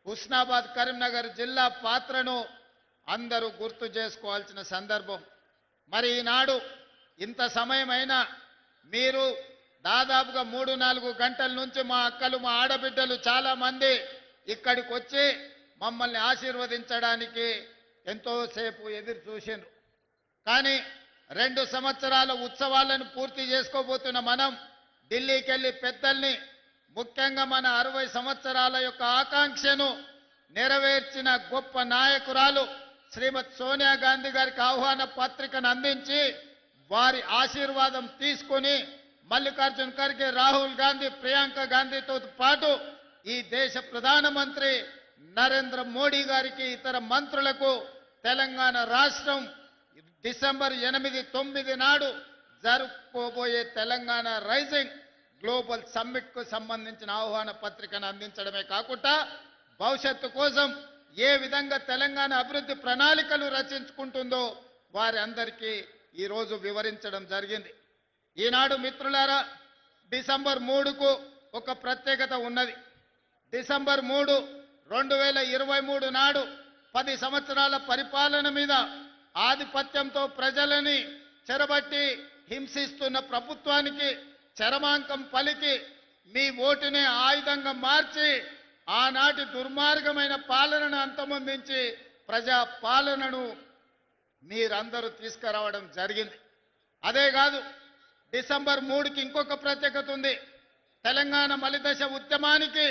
హుస్నాబాద్ కరీంనగర్ జిల్లా పాత్రను అందరూ గుర్తు చేసుకోవాల్సిన సందర్భం. మరి ఈనాడు ఇంత సమయమైనా మీరు దాదాపుగా 3-4 గంటల నుంచి మా అక్కలు మా ఆడబిడ్డలు చాలా మంది ఇక్కడికి వచ్చి మమ్మల్ని ఆశీర్వదించడానికి ఎంతో సేపు ఎదురు చూసిండ్రు. కానీ 2 సంవత్సరాల ఉత్సవాలను పూర్తి చేసుకోబోతున్న మనం ఢిల్లీకి వెళ్ళి పెద్దల్ని ముఖ్యంగా మన 60 సంవత్సరాల యొక్క ఆకాంక్షను నెరవేర్చిన గొప్ప నాయకురాలు శ్రీమతి సోనియా గాంధీ గారికి ఆహ్వాన పత్రికను అందించి వారి ఆశీర్వాదం తీసుకొని మల్లికార్జున్ ఖర్గే, రాహుల్ గాంధీ, ప్రియాంక గాంధీతో పాటు ఈ దేశ ప్రధానమంత్రి నరేంద్ర మోడీ గారికి ఇతర మంత్రులకు తెలంగాణ రాష్ట్రం డిసెంబర్ 8-9 నాడు జరుపుకోబోయే తెలంగాణ రైజింగ్ గ్లోబల్ సమ్మిట్ కు సంబంధించిన ఆహ్వాన పత్రికను అందించడమే కాకుండా భవిష్యత్తు కోసం ఏ విధంగా తెలంగాణ అభివృద్ధి ప్రణాళికలు రచించుకుంటుందో వారి అందరికీ ఈ రోజు వివరించడం జరిగింది. ఈనాడు మిత్రులారా, డిసెంబర్ 3కు ఒక ప్రత్యేకత ఉన్నది. డిసెంబర్ 3, 2023 నాడు 10 సంవత్సరాల పరిపాలన మీద ఆధిపత్యంతో ప్రజలని చెరబట్టి హింసిస్తున్న ప్రభుత్వానికి చరమాంకం పలికి మీ ఓటునే ఆయుధంగా మార్చి ఆనాటి దుర్మార్గమైన పాలనను అంతమొందించి ప్రజా పాలనను మీరందరూ తీసుకురావడం జరిగింది. అదే కాదు, డిసెంబర్ 3కి ఇంకొక ప్రత్యేకత ఉంది. తెలంగాణ మలిదశ ఉద్యమానికి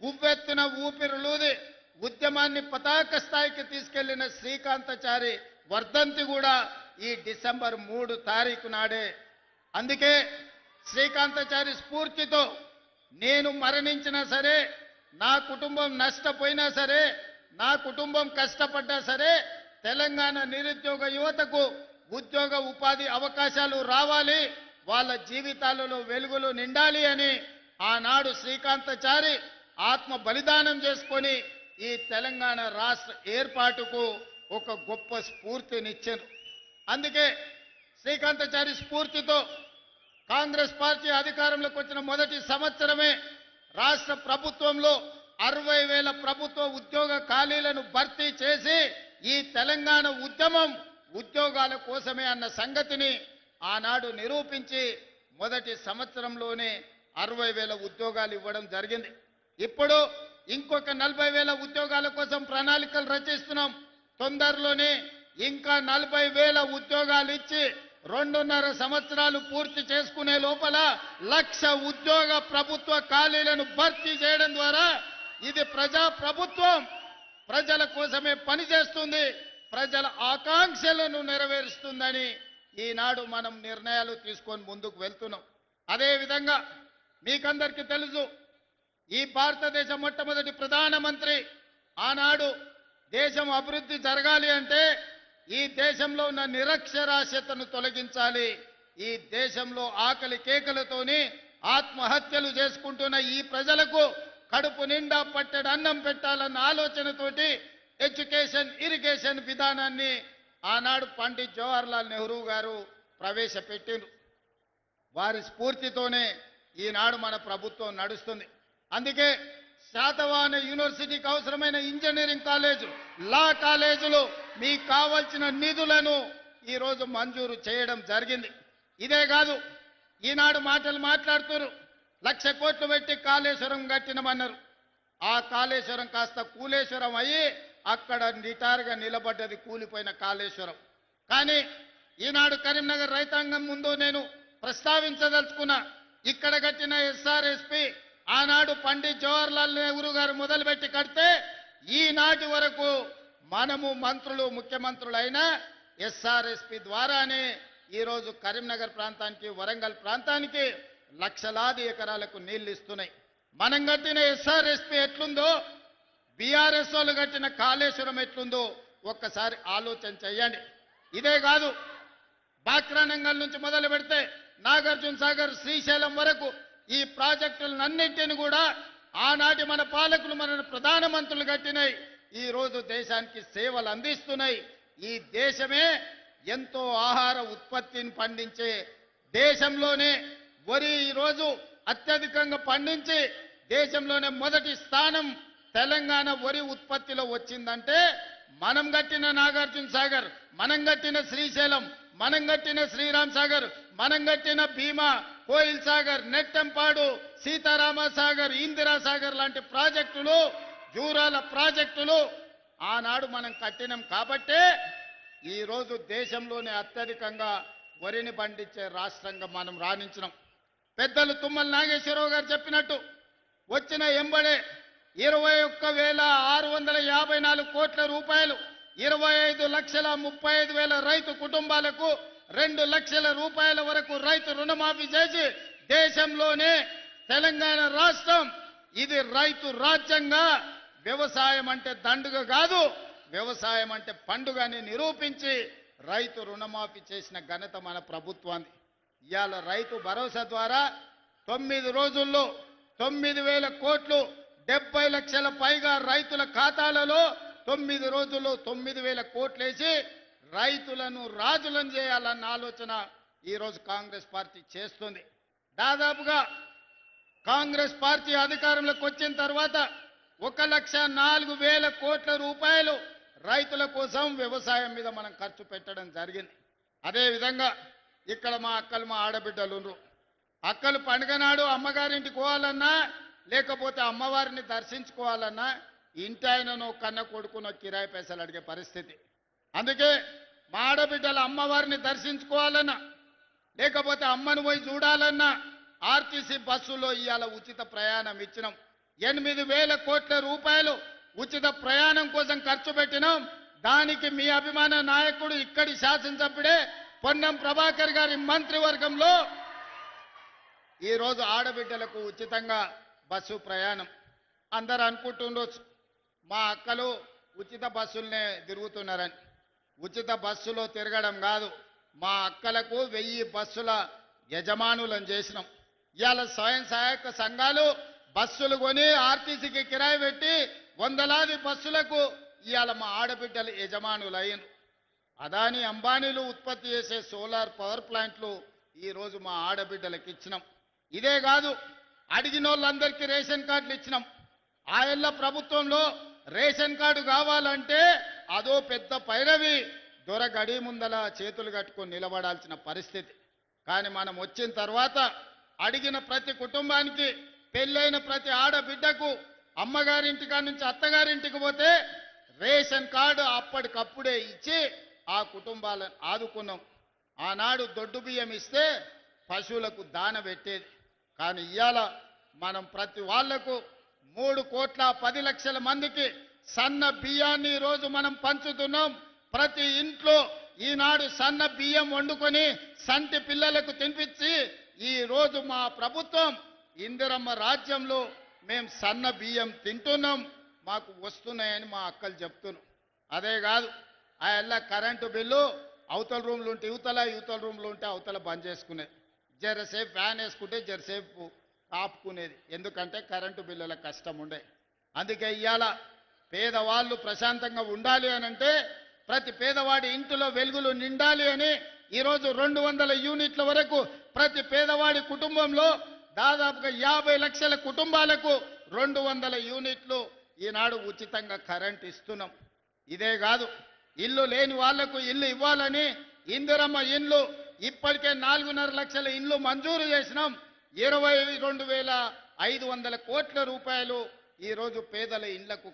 ఉవ్వెత్తున ఊపిరులూది ఉద్యమాన్ని పతాక స్థాయికి తీసుకెళ్లిన శ్రీకాంతాచారి వర్ధంతి కూడా ఈ డిసెంబర్ 3 తారీఖు నాడే. అందుకే శ్రీకాంతాచారి స్ఫూర్తితో నేను మరణించినా సరే, నా కుటుంబం నష్టపోయినా సరే, నా కుటుంబం కష్టపడ్డా సరే, తెలంగాణ నిరుద్యోగ యువతకు ఉద్యోగ ఉపాధి అవకాశాలు రావాలి, వాళ్ళ జీవితాలలో వెలుగులు నిండాలి అని ఆనాడు శ్రీకాంతాచారి ఆత్మ బలిదానం చేసుకొని ఈ తెలంగాణ రాష్ట్ర ఏర్పాటుకు ఒక గొప్ప స్ఫూర్తినిచ్చారు. అందుకే శ్రీకాంతాచారి స్ఫూర్తితో కాంగ్రెస్ పార్టీ అధికారంలోకి వచ్చిన మొదటి సంవత్సరమే రాష్ట్ర ప్రభుత్వంలో 60,000 ప్రభుత్వ ఉద్యోగ ఖాళీలను భర్తీ చేసి ఈ తెలంగాణ ఉద్యమం ఉద్యోగాల కోసమే అన్న సంగతిని ఆనాడు నిరూపించి మొదటి సంవత్సరంలోనే 60,000 ఉద్యోగాలు ఇవ్వడం జరిగింది. ఇప్పుడు ఇంకొక 40,000 ఉద్యోగాల కోసం ప్రణాళికలు రచిస్తున్నాం. తొందరలోనే ఇంకా 40,000 ఉద్యోగాలు ఇచ్చి 2.5 సంవత్సరాలు పూర్తి చేసుకునే లోపల 1,00,000 ఉద్యోగ ప్రభుత్వ ఖాళీలను భర్తీ చేయడం ద్వారా ఇది ప్రజా ప్రభుత్వం ప్రజల కోసమే పనిచేస్తుంది, ప్రజల ఆకాంక్షలను నెరవేరుస్తుందని ఈనాడు మనం నిర్ణయాలు తీసుకొని ముందుకు వెళ్తున్నాం. అదేవిధంగా మీకందరికీ తెలుసు, ఈ భారతదేశ మొట్టమొదటి ప్రధానమంత్రి ఆనాడు దేశం అభివృద్ధి జరగాలి అంటే ఈ దేశంలో ఉన్న నిరక్షరాస్యతను తొలగించాలి, ఈ దేశంలో ఆకలి కేకలతోని ఆత్మహత్యలు చేసుకుంటున్న ఈ ప్రజలకు కడుపు నిండా పట్టెడు అన్నం పెట్టాలన్న ఆలోచనతోటి ఎడ్యుకేషన్ ఇరిగేషన్ విధానాన్ని ఆనాడు పండిత్ జవహర్లాల్ నెహ్రూ గారు ప్రవేశపెట్టిండ్రు. వారి స్ఫూర్తితోనే ఈనాడు మన ప్రభుత్వం నడుస్తుంది. అందుకే శాతవాహన యూనివర్సిటీకి అవసరమైన ఇంజనీరింగ్ కాలేజు, లా కాలేజీలు మీకు కావాల్సిన నిధులను ఈరోజు మంజూరు చేయడం జరిగింది. ఇదే కాదు, ఈనాడు మాటలు మాట్లాడుతున్నారు, 1,00,000 కోట్లు పెట్టి కాళేశ్వరం కట్టినమన్నారు. ఆ కాళేశ్వరం కాస్త కూలేశ్వరం అయ్యి అక్కడ నిటారుగా నిలబడ్డది కూలిపోయిన కాళేశ్వరం. కానీ ఈనాడు కరీంనగర్ రైతాంగం ముందు నేను ప్రస్తావించదలుచుకున్నా, ఇక్కడ కట్టిన ఎస్ఆర్ఎస్పి ఆనాడు పండిత్ జవహర్లాల్ నెహ్రూ గారు మొదలుపెట్టి కడితే ఈనాటి వరకు మనము మంత్రులు ముఖ్యమంత్రులైన ఎస్ఆర్ఎస్పి ద్వారానే ఈరోజు కరీంనగర్ ప్రాంతానికి వరంగల్ ప్రాంతానికి లక్షలాది ఎకరాలకు నీళ్లు ఇస్తున్నాయి. మనం కట్టిన ఎస్ఆర్ఎస్పి ఎట్లుందో, బీఆర్ఎస్ వాళ్ళు కట్టిన కాళేశ్వరం ఎట్లుందో ఒక్కసారి ఆలోచన చేయండి. ఇదే కాదు, బాక్రానంగల్ నుంచి మొదలు పెడితే నాగార్జున సాగర్ శ్రీశైలం వరకు ఈ ప్రాజెక్టులన్నింటిని కూడా ఆనాటి మన పాలకులు మన ప్రధానమంత్రులు కట్టినాయి. ఈ రోజు దేశానికి సేవలు అందిస్తున్నాయి. ఈ దేశమే ఎంతో ఆహార ఉత్పత్తిని పండించే దేశంలోనే వరి ఈరోజు అత్యధికంగా పండించి దేశంలోనే మొదటి స్థానం తెలంగాణ వరి ఉత్పత్తిలో వచ్చిందంటే మనం కట్టిన నాగార్జున సాగర్, మనం కట్టిన శ్రీశైలం, మనం కట్టిన శ్రీరామ్ సాగర్, మనం కట్టిన భీమా, కోయిల్ సాగర్, నెట్టెంపాడు, సీతారామ సాగర్, ఇందిరా సాగర్ లాంటి ప్రాజెక్టులు, జూరాల ప్రాజెక్టులు ఆనాడు మనం కట్టినాం కాబట్టే ఈరోజు దేశంలోనే అత్యధికంగా వరిని పండించే రాష్ట్రంగా మనం రాణించినాం. పెద్దలు తుమ్మల నాగేశ్వరరావు గారు చెప్పినట్టు వచ్చిన ఎంబడే 21,654 కోట్ల రూపాయలు 25,35,000 రైతు కుటుంబాలకు 2 లక్షల రూపాయల వరకు రైతు రుణమాఫీ చేసి దేశంలోనే తెలంగాణ రాష్ట్రం ఇది రైతు రాజ్యంగా, వ్యవసాయం అంటే దండుగ కాదు, వ్యవసాయం అంటే పండుగ అని నిరూపించి రైతు రుణమాఫీ చేసిన ఘనత మన ప్రభుత్వాన్ని. ఇవాళ రైతు భరోసా ద్వారా 9 రోజుల్లో 9,000 కోట్లు 70 లక్షల పైగా రైతుల ఖాతాలలో 9 రోజుల్లో 9,000 కోట్లేసి రైతులను రాజులను చేయాలన్న ఆలోచన ఈరోజు కాంగ్రెస్ పార్టీ చేస్తుంది. దాదాపుగా కాంగ్రెస్ పార్టీ అధికారంలోకి వచ్చిన తర్వాత 1,04,000 కోట్ల రూపాయలు రైతుల కోసం వ్యవసాయం మీద మనం ఖర్చు పెట్టడం జరిగింది. అదేవిధంగా ఇక్కడ మా అక్కలు, మా ఆడబిడ్డలు ఉన్నారు. అక్కలు పండుగ నాడు అమ్మగారింటికి పోవాలన్నా లేకపోతే అమ్మవారిని దర్శించుకోవాలన్నా ఇంటి ఆయనను కన్న కొడుకునో కిరాయి పైసలు అడిగే పరిస్థితి. అందుకే మా ఆడబిడ్డల అమ్మవారిని దర్శించుకోవాలన్నా లేకపోతే అమ్మను పోయి చూడాలన్నా ఆర్టీసీ బస్సులో ఇవాళ ఉచిత ప్రయాణం ఇచ్చినాం. 8,000 కోట్ల రూపాయలు ఉచిత ప్రయాణం కోసం ఖర్చు పెట్టినాం. దానికి మీ అభిమాన నాయకుడు ఇక్కడి శాసనసభ్యుడే పొన్నం ప్రభాకర్ గారి మంత్రివర్గంలో ఈరోజు ఆడబిడ్డలకు ఉచితంగా బస్సు ప్రయాణం. అందరూ అనుకుంటుండొచ్చు మా అక్కలు ఉచిత బస్సులనే తిరుగుతున్నారని. ఉచిత బస్సులో తిరగడం కాదు, మా అక్కలకు 1000 బస్సుల యజమానులను చేసినాం. ఇవాళ స్వయం సహాయక సంఘాలు బస్సులు కొని ఆర్టీసీకి కిరాయి పెట్టి వందలాది బస్సులకు ఇవాళ మా ఆడబిడ్డలు యజమానులు అయ్యారు. అదాని అంబానీలు ఉత్పత్తి చేసే సోలార్ పవర్ ప్లాంట్లు ఈరోజు మా ఆడబిడ్డలకు ఇచ్చినాం. ఇదే కాదు, అడిగిన వాళ్ళందరికీ రేషన్ కార్డులు ఇచ్చినాం. ఆయల్ల ప్రభుత్వంలో రేషన్ కార్డు కావాలంటే అదో పెద్ద పైరవి, దొర గడి ముందల చేతులు కట్టుకొని నిలబడాల్సిన పరిస్థితి. కానీ మనం వచ్చిన తర్వాత అడిగిన ప్రతి కుటుంబానికి, పెళ్ళైన ప్రతి ఆడబిడ్డకు అమ్మగారింటికా నుంచి అత్తగారింటికి పోతే రేషన్ కార్డు అప్పటికప్పుడే ఇచ్చి ఆ కుటుంబాలను ఆదుకున్నాం. ఆనాడు దొడ్డు బియ్యం ఇస్తే పశువులకు దాన పెట్టేది. కానీ ఇవాళ మనం ప్రతి వాళ్లకు 3,10,00,000 మందికి సన్న బియ్యాన్ని ఈరోజు మనం పంచుతున్నాం. ప్రతి ఇంట్లో ఈనాడు సన్న బియ్యం వండుకొని సంటి పిల్లలకు తినిపించి ఈరోజు మా ప్రభుత్వం ఇందిరమ్మ రాజ్యంలో మేము సన్న బియ్యం తింటున్నాం, మాకు వస్తున్నాయని మా అక్కలు చెప్తున్నాం. అదే కాదు, ఆ ఎల్ల కరెంటు బిల్లు అవతల రూమ్లు ఉంటే యువతల, యువతల రూమ్లు ఉంటే అవతల బంద్ చేసుకునేది. జరసేపు ఫ్యాన్ వేసుకుంటే జరసేపు ఆపుకునేది. ఎందుకంటే కరెంటు బిల్లుల కష్టం ఉండే. అందుకే ఇవాళ పేదవాళ్ళు ప్రశాంతంగా ఉండాలి అనంటే ప్రతి పేదవాడి ఇంటిలో వెలుగులు నిండాలి అని ఈరోజు 200 యూనిట్ల వరకు ప్రతి పేదవాడి కుటుంబంలో దాదాపుగా 50 లక్షల కుటుంబాలకు 200 యూనిట్లు ఈనాడు ఉచితంగా కరెంట్ ఇస్తున్నాం. ఇదే కాదు, ఇల్లు లేని వాళ్లకు ఇల్లు ఇవ్వాలని ఇందిరమ్మ ఇండ్లు ఇప్పటికే 4.5 లక్షల ఇండ్లు మంజూరు చేసినాం. 22,500 కోట్ల రూపాయలు ఈరోజు పేదల ఇండ్లకు